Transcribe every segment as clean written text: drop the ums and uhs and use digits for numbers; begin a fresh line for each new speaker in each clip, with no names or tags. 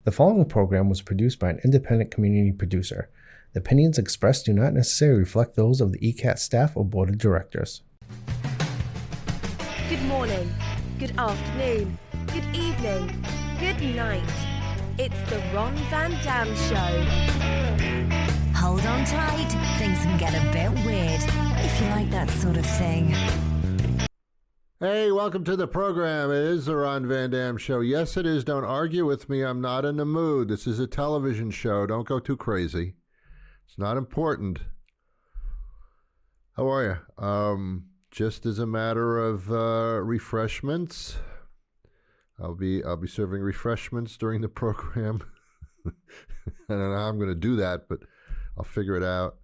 The following program was produced by an independent community producer. The opinions expressed do not necessarily reflect those of the ECAT staff or board of directors.
Good morning, good afternoon, good evening, good night. It's the Ron Van Dam Show.
Hold on tight, things can get a bit weird, if you like that sort of thing.
Hey, welcome to the program. It is the Ron Van Dam Show. Yes, it is. Don't argue with me. I'm not in the mood. This is a television show. Don't go too crazy. It's not important. How are you? Just as a matter of refreshments, I'll be serving refreshments during the program. I don't know how I'm going to do that, but I'll figure it out.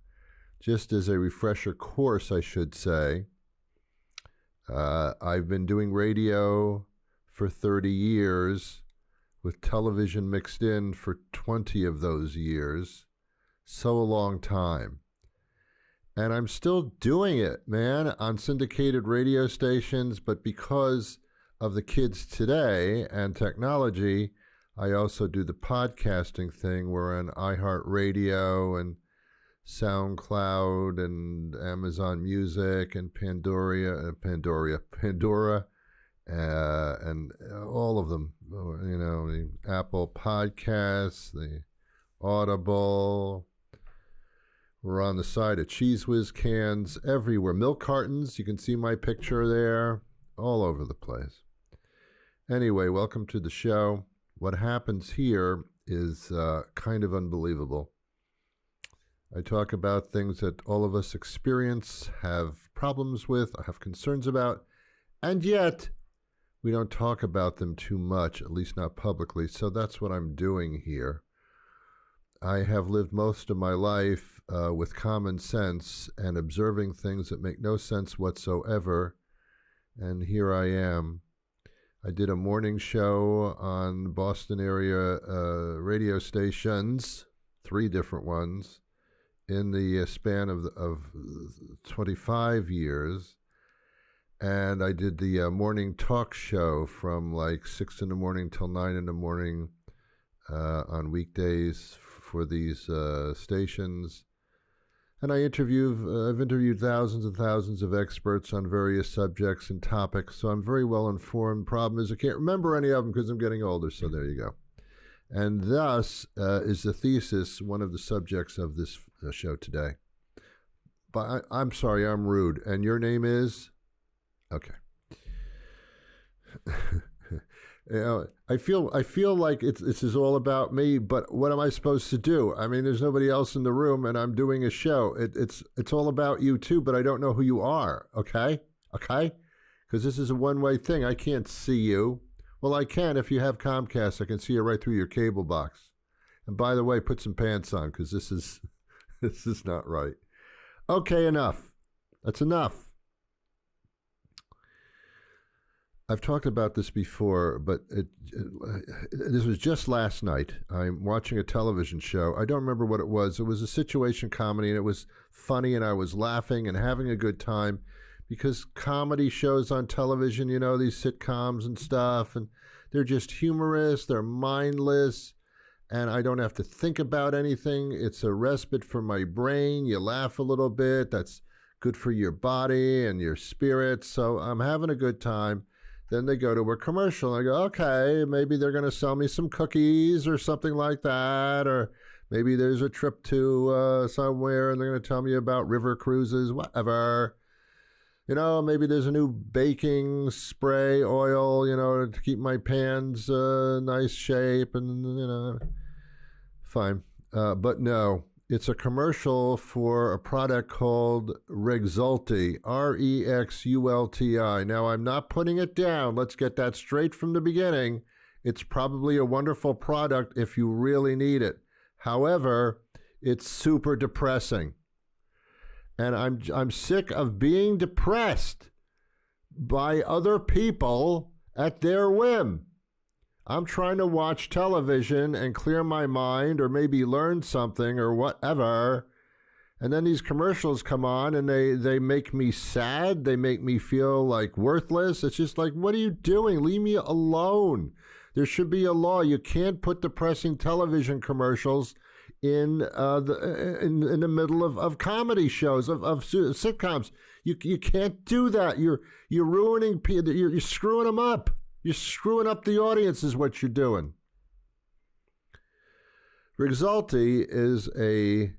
Just as a refresher course, I should say. I've been doing radio for 30 years with television mixed in for 20 of those years. So a long time. And I'm still doing it, man, on syndicated radio stations, but because of the kids today and technology, I also do the podcasting thing. We're on iHeartRadio and SoundCloud and Amazon Music and Pandora, and all of them. You know, the Apple Podcasts, the Audible. We're on the side of Cheese Whiz cans everywhere. Milk cartons, you can see my picture there, all over the place. Anyway, welcome to the show. What happens here is kind of unbelievable. I talk about things that all of us experience, have problems with, have concerns about, and yet we don't talk about them too much, at least not publicly. So that's what I'm doing here. I have lived most of my life with common sense and observing things that make no sense whatsoever, and here I am. I did a morning show on Boston area radio stations, 3 different ones, in the span of 25 years. And I did the morning talk show from like 6 in the morning till 9 in the morning on weekdays for these stations. And I've interviewed thousands and thousands of experts on various subjects and topics, so I'm very well informed. Problem is I can't remember any of them because I'm getting older, so there you go. And thus is the thesis, one of the subjects of this show today. But I'm sorry, I'm rude. And your name is? Okay. You know, I feel like this is all about me, but what am I supposed to do? I mean, there's nobody else in the room, and I'm doing a show. It's all about you too, but I don't know who you are. Okay, because this is a one-way thing. I can't see you. Well, I can if you have Comcast. I can see you right through your cable box. And by the way, put some pants on because this is not right. Okay, enough. That's enough. I've talked about this before, but this was just last night. I'm watching a television show. I don't remember what it was. It was a situation comedy, and it was funny, and I was laughing and having a good time because comedy shows on television, you know, these sitcoms and stuff, and they're just humorous, they're mindless, and I don't have to think about anything. It's a respite for my brain. You laugh a little bit. That's good for your body and your spirit, so I'm having a good time. Then they go to a commercial, and I go, okay, maybe they're going to sell me some cookies or something like that, or maybe there's a trip to somewhere, and they're going to tell me about river cruises, whatever. You know, maybe there's a new baking spray oil, you know, to keep my pans nice shape, and, you know, fine. But no, it's a commercial for a product called Rexulti, Rexulti. Now, I'm not putting it down. Let's get that straight from the beginning. It's probably a wonderful product if you really need it. However, it's super depressing. And I'm sick of being depressed by other people at their whim. I'm trying to watch television and clear my mind or maybe learn something or whatever. And then these commercials come on and they make me sad. They make me feel like worthless. It's just like, what are you doing? Leave me alone. There should be a law. You can't put depressing television commercials in the middle of comedy shows, of sitcoms. You can't do that. You're ruining people. You're screwing them up. You're screwing up the audience is what you're doing. Rexulti is a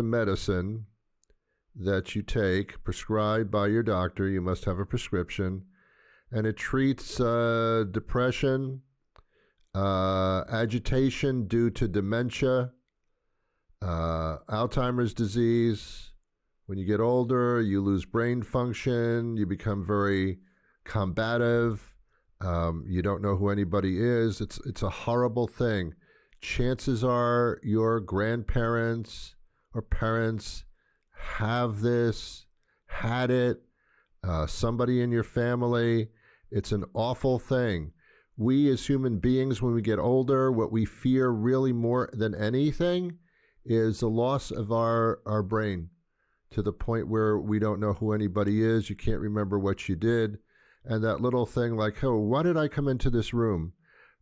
medicine that you take prescribed by your doctor. You must have a prescription, and it treats depression, agitation due to dementia, Alzheimer's disease. When you get older, you lose brain function. You become very combative. You don't know who anybody is. It's a horrible thing. Chances are your grandparents or parents have this, had it, somebody in your family. It's an awful thing. We as human beings, when we get older, what we fear really more than anything is the loss of our brain, to the point where we don't know who anybody is. You can't remember what you did. And that little thing like, oh, why did I come into this room?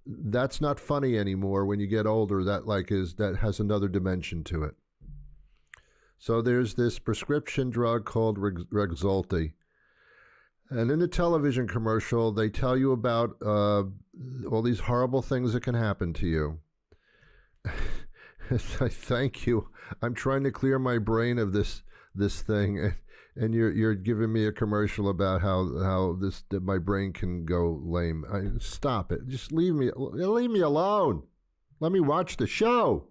That's not funny anymore when you get older. That has another dimension to it. So there's this prescription drug called Rexulti. And in the television commercial, they tell you about all these horrible things that can happen to you. I thank you. I'm trying to clear my brain of this thing, and you're giving me a commercial about how that my brain can go lame. Stop it. Just leave me alone. Let me watch the show.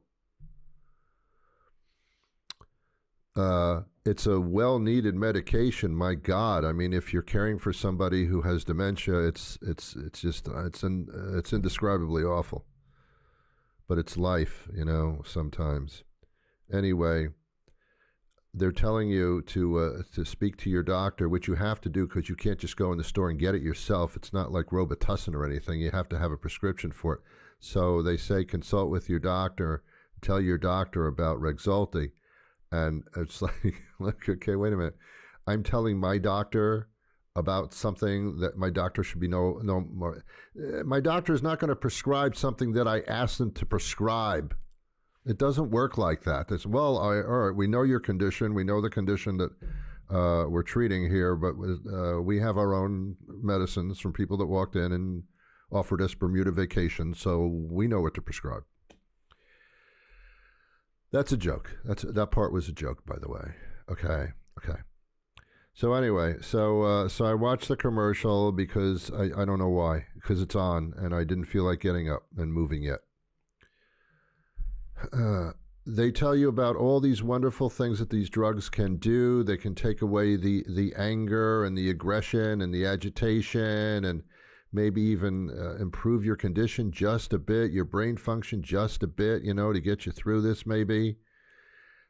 It's a well-needed medication. My God, I mean, if you're caring for somebody who has dementia, it's indescribably awful. But it's life, sometimes. Anyway, they're telling you to speak to your doctor, which you have to do because you can't just go in the store and get it yourself. It's not like Robitussin or anything. You have to have a prescription for it. So they say consult with your doctor, tell your doctor about Rexulti. And it's like, okay, wait a minute. I'm telling my doctor about something that my doctor should be no more. My doctor is not going to prescribe something that I asked them to prescribe. It doesn't work like that. It's, all right, we know your condition. We know the condition that we're treating here, but we have our own medicines from people that walked in and offered us Bermuda vacation, so we know what to prescribe. That's a joke. That part was a joke, by the way. Okay. So anyway, so I watched the commercial because I don't know why, because it's on, and I didn't feel like getting up and moving yet. They tell you about all these wonderful things that these drugs can do. They can take away the anger and the aggression and the agitation, and maybe even improve your condition just a bit, your brain function just a bit, to get you through this maybe.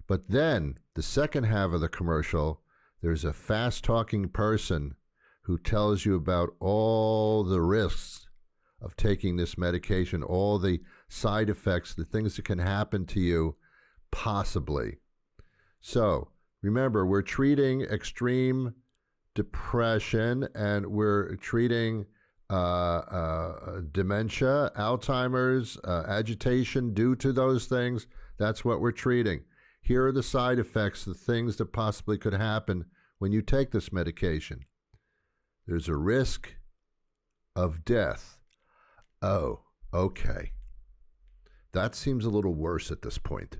But then the second half of the commercial, there's a fast-talking person who tells you about all the risks of taking this medication, all the side effects, the things that can happen to you, possibly. So remember, we're treating extreme depression, and we're treating dementia, Alzheimer's, agitation due to those things. That's what we're treating. Here are the side effects, the things that possibly could happen when you take this medication. There's a risk of death. Oh, okay. That seems a little worse at this point.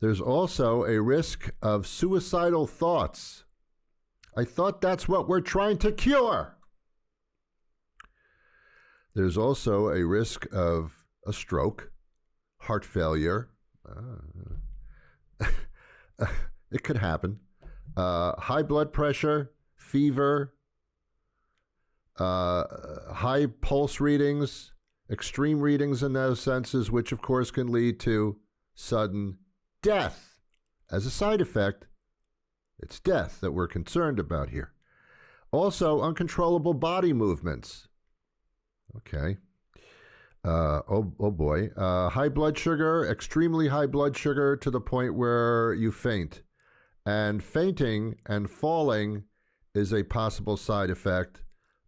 There's also a risk of suicidal thoughts. I thought that's what we're trying to cure. There's also a risk of a stroke, heart failure. It could happen. High blood pressure, fever, high pulse readings, extreme readings in those senses, which of course can lead to sudden death. As a side effect, it's death that we're concerned about here. Also, uncontrollable body movements. Okay. Oh boy. High blood sugar, extremely high blood sugar to the point where you faint. And fainting and falling is a possible side effect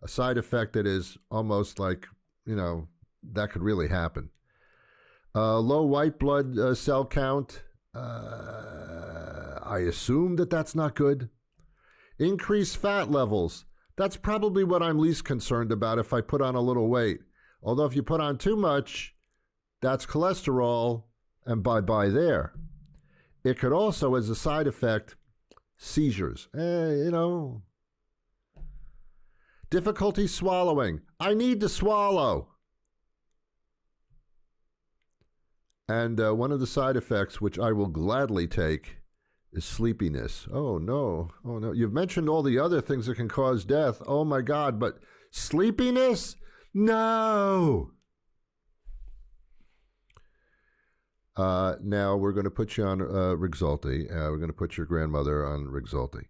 a side effect that is almost like, that could really happen. Low white blood cell count. I assume that's not good. Increased fat levels. That's probably what I'm least concerned about if I put on a little weight. Although if you put on too much, that's cholesterol, and bye-bye there. It could also, as a side effect, seizures. Difficulty swallowing. I need to swallow. And one of the side effects, which I will gladly take, is sleepiness. Oh, no. Oh, no. You've mentioned all the other things that can cause death. Oh, my God. But sleepiness? No. Now we're going to put you on Rexulti. We're going to put your grandmother on Rexulti.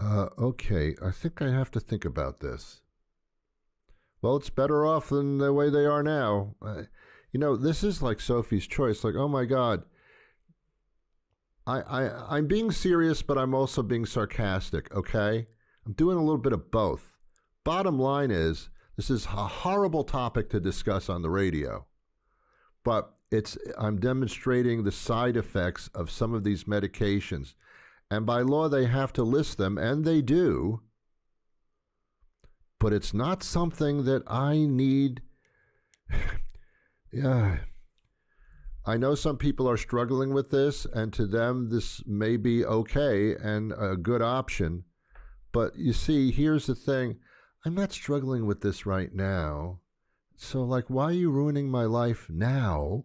Okay, I think I have to think about this. Well, it's better off than the way they are now. This is like Sophie's Choice. Like, oh my God. I'm being serious, but I'm also being sarcastic, okay? I'm doing a little bit of both. Bottom line is, this is a horrible topic to discuss on the radio. But I'm demonstrating the side effects of some of these medications. And by law, they have to list them, and they do. But it's not something that I need. Yeah. I know some people are struggling with this, and to them, this may be okay and a good option. But you see, here's the thing. I'm not struggling with this right now. So, why are you ruining my life now?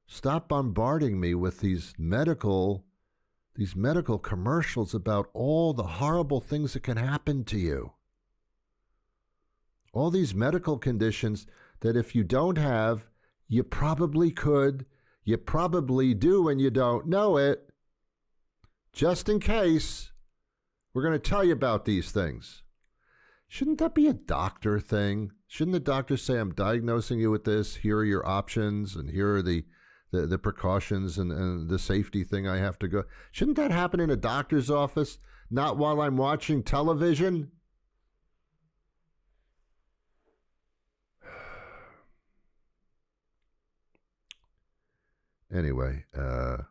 Stop bombarding me with these medical commercials about all the horrible things that can happen to you. All these medical conditions that if you don't have, you probably could, you probably do, and you don't know it. Just in case, we're going to tell you about these things. Shouldn't that be a doctor thing? Shouldn't the doctor say, I'm diagnosing you with this, here are your options, and here are the precautions and the safety thing I have to go. Shouldn't that happen in a doctor's office, not while I'm watching television? Anyway, and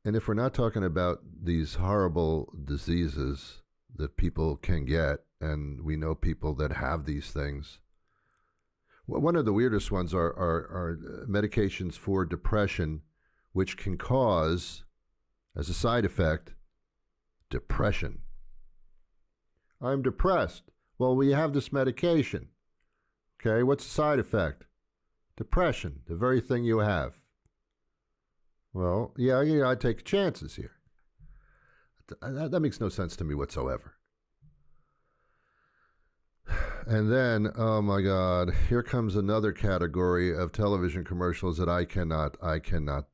if we're not talking about these horrible diseases that people can get, and we know people that have these things, one of the weirdest ones are medications for depression, which can cause, as a side effect, depression. I'm depressed. Well, we have this medication. Okay, what's the side effect? Depression, the very thing you have. Well, yeah, I take chances here. That makes no sense to me whatsoever. And then, oh my God, here comes another category of television commercials that I cannot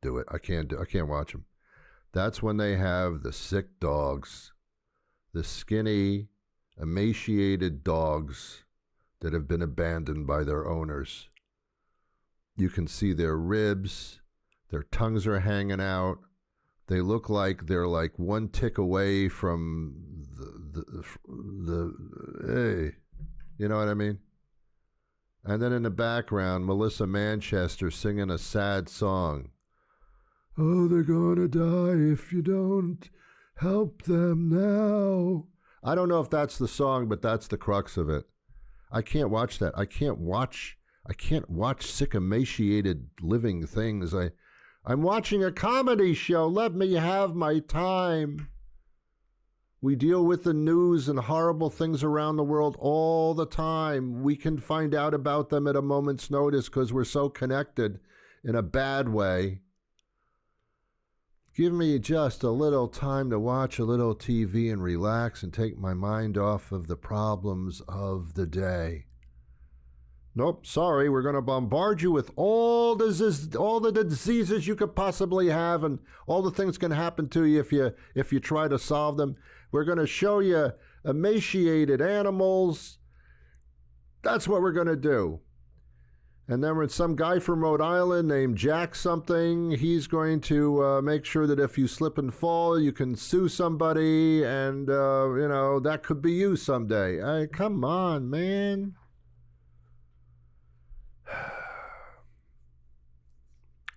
do it. I can't watch them. That's when they have the sick dogs, the skinny, emaciated dogs that have been abandoned by their owners. You can see their ribs, their tongues are hanging out. They look like they're like one tick away from hey. You know what I mean? And then in the background, Melissa Manchester singing a sad song. Oh, they're gonna die if you don't help them now. I don't know if that's the song, but that's the crux of it. I can't watch that. I can't watch sick, emaciated living things. I'm watching a comedy show. Let me have my time. We deal with the news and horrible things around the world all the time. We can find out about them at a moment's notice because we're so connected in a bad way. Give me just a little time to watch a little TV and relax and take my mind off of the problems of the day. Nope, sorry, we're going to bombard you with all the diseases you could possibly have and all the things can happen to you if you try to solve them. We're going to show you emaciated animals. That's what we're going to do. And then when some guy from Rhode Island named Jack something, he's going to make sure that if you slip and fall, you can sue somebody, and, that could be you someday. Come on, man.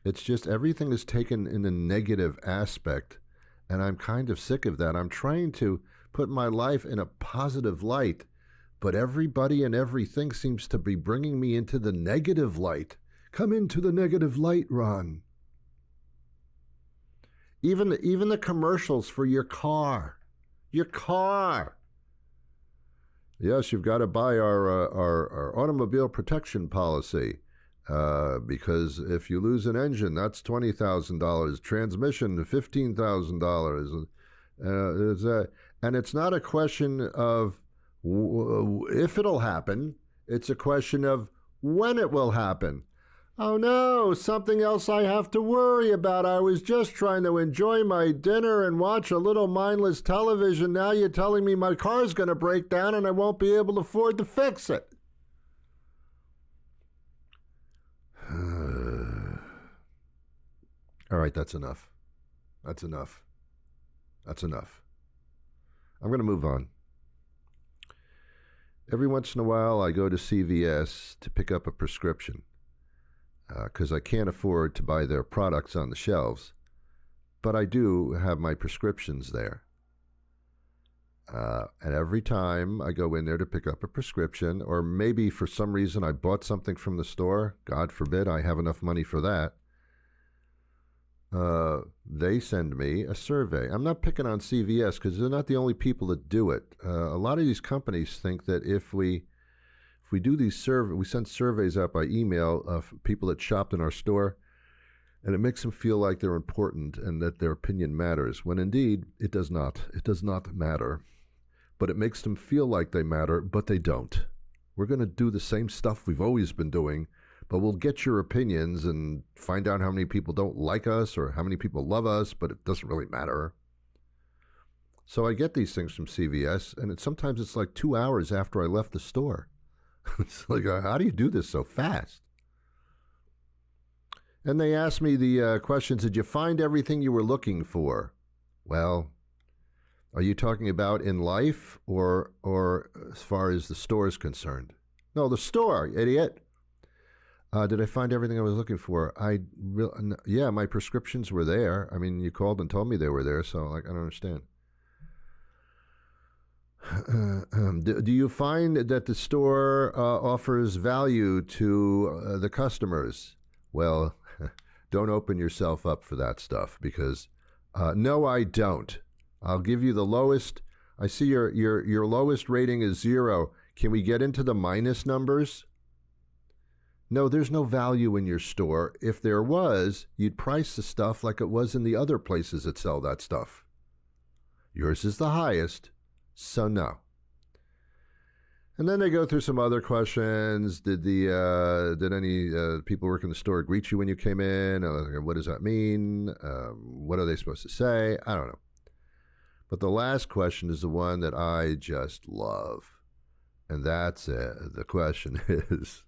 It's just everything is taken in a negative aspect, and I'm kind of sick of that. I'm trying to put my life in a positive light, but everybody and everything seems to be bringing me into the negative light. Come into the negative light, Ron. Even the commercials for your car. Your car. Yes, you've got to buy our automobile protection policy. Because if you lose an engine, that's $20,000. Transmission, $15,000. And it's not a question of if it'll happen. It's a question of when it will happen. Oh no, something else I have to worry about. I was just trying to enjoy my dinner and watch a little mindless television. Now you're telling me my car's going to break down and I won't be able to afford to fix it. All right, that's enough. That's enough. That's enough. I'm going to move on. Every once in a while, I go to CVS to pick up a prescription because I can't afford to buy their products on the shelves, but I do have my prescriptions there. And every time I go in there to pick up a prescription, or maybe for some reason I bought something from the store, God forbid I have enough money for that, they send me a survey. I'm not picking on CVS because they're not the only people that do it. A lot of these companies think that if we do these we send surveys out by email of people that shopped in our store, and it makes them feel like they're important and that their opinion matters, when indeed it does not. It does not matter. But it makes them feel like they matter, but they don't. We're going to do the same stuff we've always been doing, but we'll get your opinions and find out how many people don't like us or how many people love us, but it doesn't really matter. So I get these things from CVS, and sometimes it's like 2 hours after I left the store. It's like, how do you do this so fast? And they asked me the questions, did you find everything you were looking for? Well, are you talking about in life or as far as the store is concerned? No, the store, idiot. Did I find everything I was looking for? Yeah, my prescriptions were there. I mean, you called and told me they were there, so I don't understand. Do you find that the store offers value to the customers? Well, don't open yourself up for that stuff because no, I don't. I'll give you the lowest. I see your lowest rating is 0. Can we get into the minus numbers? No, there's no value in your store. If there was, you'd price the stuff like it was in the other places that sell that stuff. Yours is the highest, so no. And then they go through some other questions. Did any people working the store greet you when you came in? What does that mean? What are they supposed to say? I don't know. But the last question is the one that I just love. And that's it. The question is,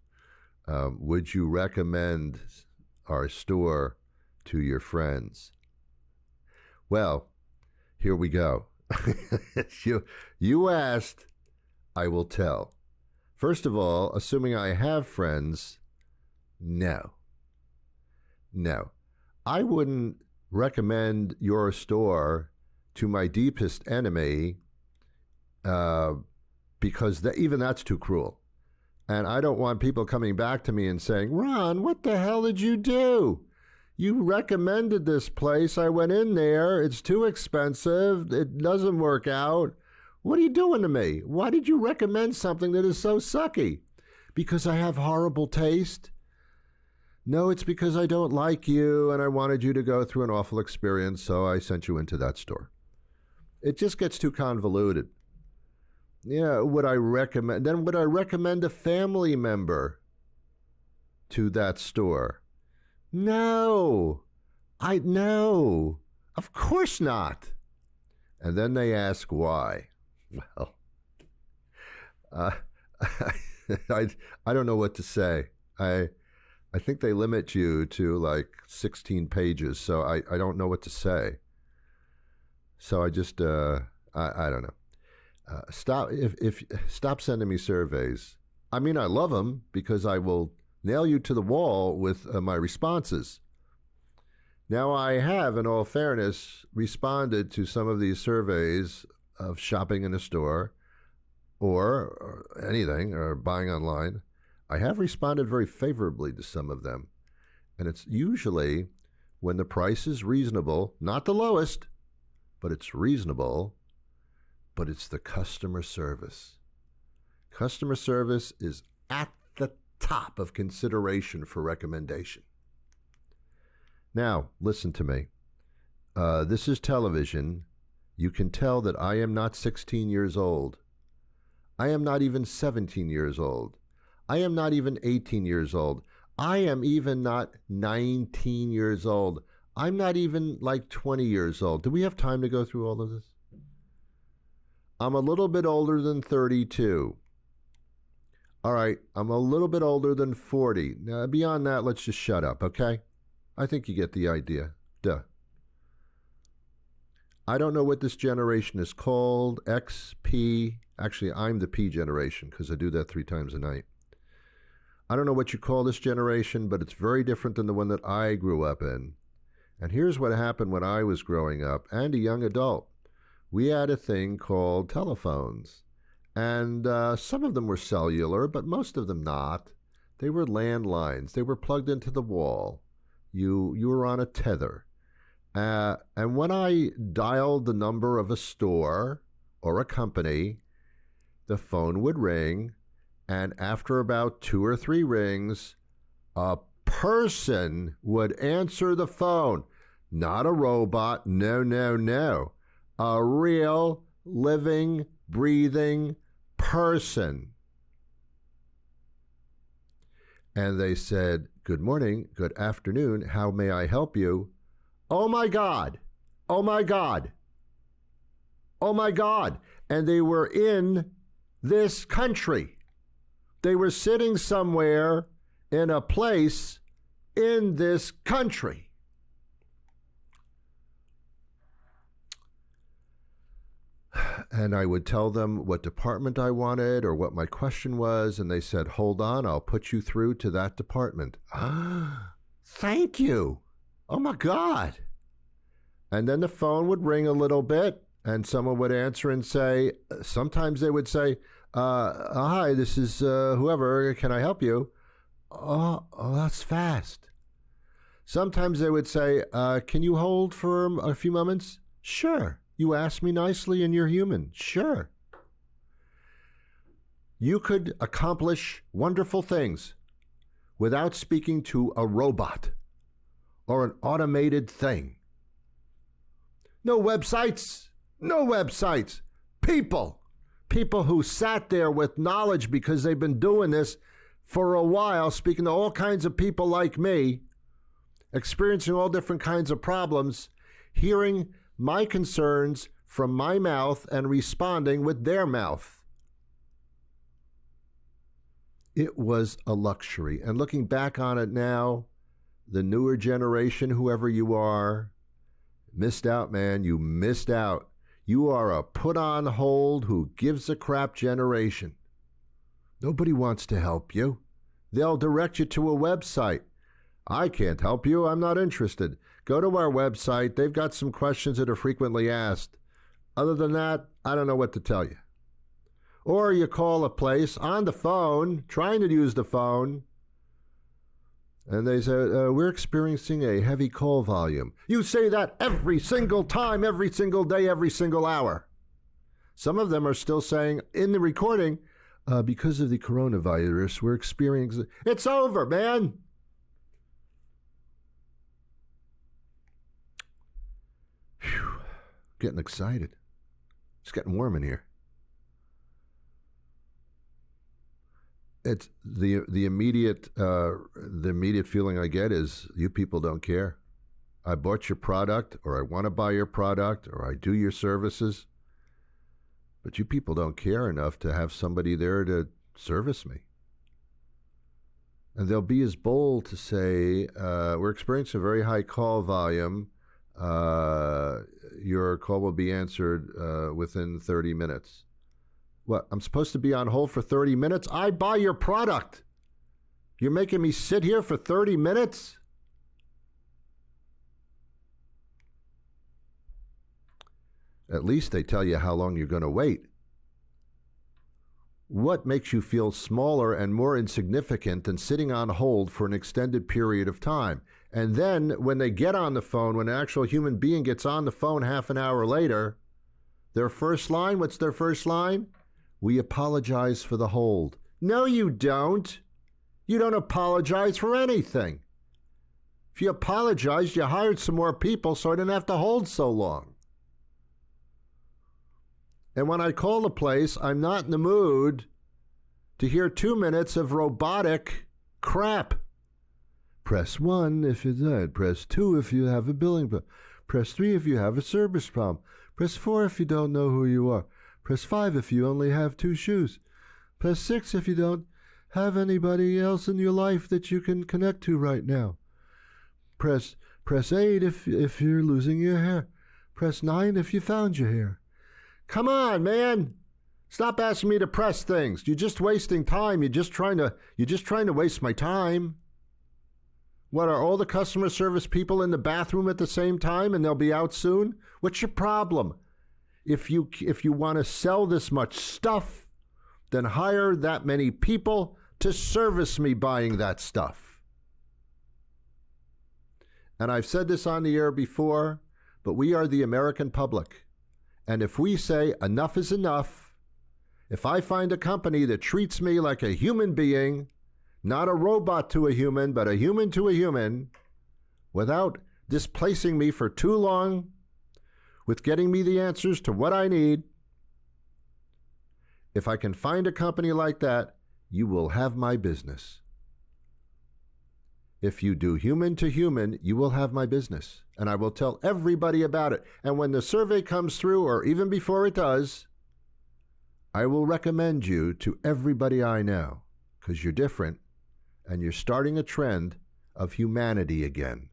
would you recommend our store to your friends? Well, here we go. You asked, I will tell. First of all, assuming I have friends, no. No. I wouldn't recommend your store to my deepest enemy because even that's too cruel. And I don't want people coming back to me and saying, Ron, what the hell did you do? You recommended this place. I went in there. It's too expensive. It doesn't work out. What are you doing to me? Why did you recommend something that is so sucky? Because I have horrible taste? No, it's because I don't like you and I wanted you to go through an awful experience, so I sent you into that store. It just gets too convoluted. Yeah, would I recommend a family member to that store? No. Of course not. And then they ask why. Well, I don't know what to say. I think they limit you to like 16 pages, so I don't know what to say. So I just I don't know. Stop sending me surveys. I mean, I love them because I will nail you to the wall with my responses. Now, I have, in all fairness, responded to some of these surveys of shopping in a store or anything or buying online. I have responded very favorably to some of them. And it's usually when the price is reasonable, not the lowest, but it's reasonable, but it's the customer service. Customer service is at the top of consideration for recommendation. Now, listen to me. This is television. You can tell that I am not 16 years old. I am not even 17 years old. I am not even 18 years old. I am even not 19 years old. I'm not even like 20 years old. Do we have time to go through all of this? I'm a little bit older than 32. All right, I'm a little bit older than 40. Now, beyond that, let's just shut up, okay? I think you get the idea. Duh. I don't know what this generation is called. X, P. Actually, I'm the P generation because I do that 3 times a night. I don't know what you call this generation, but it's very different than the one that I grew up in. And here's what happened when I was growing up and a young adult. We had a thing called telephones. And some of them were cellular, but most of them not. They were landlines. They were plugged into the wall. You were on a tether. And when I dialed the number of a store or a company, the phone would ring, and after about 2 or 3 rings, a person would answer the phone. Not a robot, no, no, no. A real, living, breathing person. And they said, "Good morning, good afternoon, how may I help you?" Oh my God, oh my God, oh my God. And they were in this country. They were sitting somewhere in a place in this country. And I would tell them what department I wanted or what my question was, and they said, "Hold on, I'll put you through to that department." Thank you. Oh my God. And then the phone would ring a little bit, and someone would answer and say, sometimes they would say, "Hi, this is whoever, can I help you?" Oh, that's fast. Sometimes they would say, "Can you hold for a few moments?" Sure. You asked me nicely and you're human. Sure. You could accomplish wonderful things without speaking to a robot or an automated thing. No websites. No websites. People. People who sat there with knowledge because they've been doing this for a while, speaking to all kinds of people like me, experiencing all different kinds of problems, hearing my concerns from my mouth and responding with their mouth. It was a luxury. And looking back on it now, the newer generation, whoever you are, missed out, man. You missed out. You are a put on hold who gives a crap generation. Nobody wants to help you. They'll direct you to a website. I can't help you. I'm not interested. Go to our website. They've got some questions that are frequently asked. Other than that, I don't know what to tell you. Or you call a place on the phone, trying to use the phone, and they say, "We're experiencing a heavy call volume." You say that every single time, every single day, every single hour. Some of them are still saying in the recording, "Because of the coronavirus, we're experiencing..." It's over, man. Whew. Getting excited. It's getting warm in here. It's the immediate feeling I get is you people don't care. I bought your product, or I want to buy your product, or I do your services, but you people don't care enough to have somebody there to service me. And they'll be as bold to say, we're experiencing a very high call volume. Your call will be answered within 30 minutes. What, I'm supposed to be on hold for 30 minutes? I buy your product. You're making me sit here for 30 minutes? At least they tell you how long you're going to wait. What makes you feel smaller and more insignificant than sitting on hold for an extended period of time? And then when they get on the phone, when an actual human being gets on the phone half an hour later, their first line, what's their first line? We apologize for the hold. No, you don't. You don't apologize for anything. If you apologized, you hired some more people so I didn't have to hold so long. And when I call the place, I'm not in the mood to hear 2 minutes of robotic crap. Press 1 if you're dead. Press 2 if you have a billing problem. Press 3 if you have a service problem. Press 4 if you don't know who you are. Press 5 if you only have 2 shoes. Press 6 if you don't have anybody else in your life that you can connect to right now. Press 8 if you're losing your hair. Press 9 if you found your hair. Come on, man. Stop asking me to press things. You're just wasting time. You're just trying to waste my time. What, are all the customer service people in the bathroom at the same time and they'll be out soon? What's your problem? If you want to sell this much stuff, then hire that many people to service me buying that stuff. And I've said this on the air before, but we are the American public. And if we say enough is enough, if I find a company that treats me like a human being, not a robot to a human, but a human to a human, without displacing me for too long, with getting me the answers to what I need, if I can find a company like that, you will have my business. If you do human to human, you will have my business, and I will tell everybody about it. And when the survey comes through, or even before it does, I will recommend you to everybody I know, because you're different, and you're starting a trend of humanity again.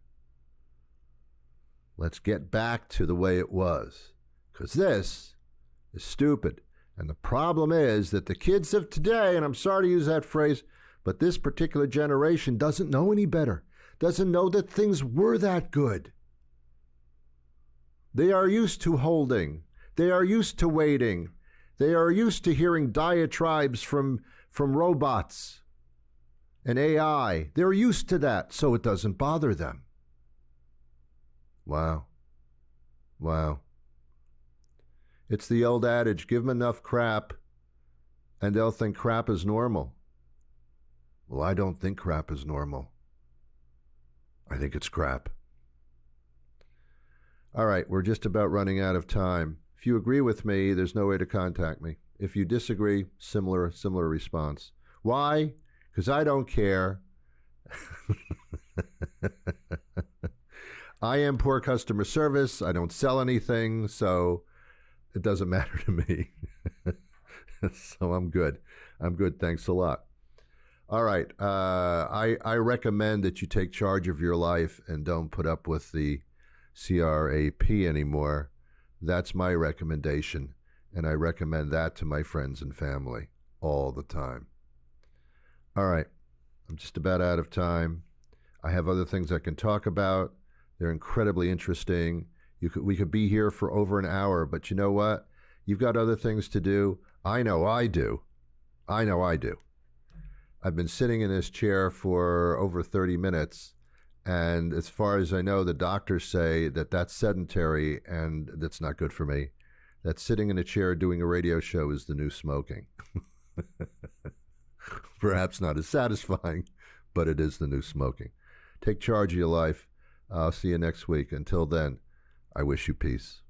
Let's get back to the way it was, because this is stupid. And the problem is that the kids of today, and I'm sorry to use that phrase, but this particular generation doesn't know any better, doesn't know that things were that good. They are used to holding. They are used to waiting. They are used to hearing diatribes from robots and AI. They're used to that, so it doesn't bother them. Wow. Wow. It's the old adage, give them enough crap, and they'll think crap is normal. Well, I don't think crap is normal. I think it's crap. All right, we're just about running out of time. If you agree with me, there's no way to contact me. If you disagree, similar response. Why? Because I don't care. I am poor customer service. I don't sell anything, so it doesn't matter to me. So I'm good. I'm good. Thanks a lot. All right. I recommend that you take charge of your life and don't put up with the CRAP anymore. That's my recommendation. And I recommend that to my friends and family all the time. All right. I'm just about out of time. I have other things I can talk about. They're incredibly interesting. We could be here for over an hour, but you know what? You've got other things to do. I know I do. I've been sitting in this chair for over 30 minutes, and as far as I know, the doctors say that that's sedentary, and that's not good for me. That sitting in a chair doing a radio show is the new smoking. Perhaps not as satisfying, but it is the new smoking. Take charge of your life. I'll see you next week. Until then, I wish you peace.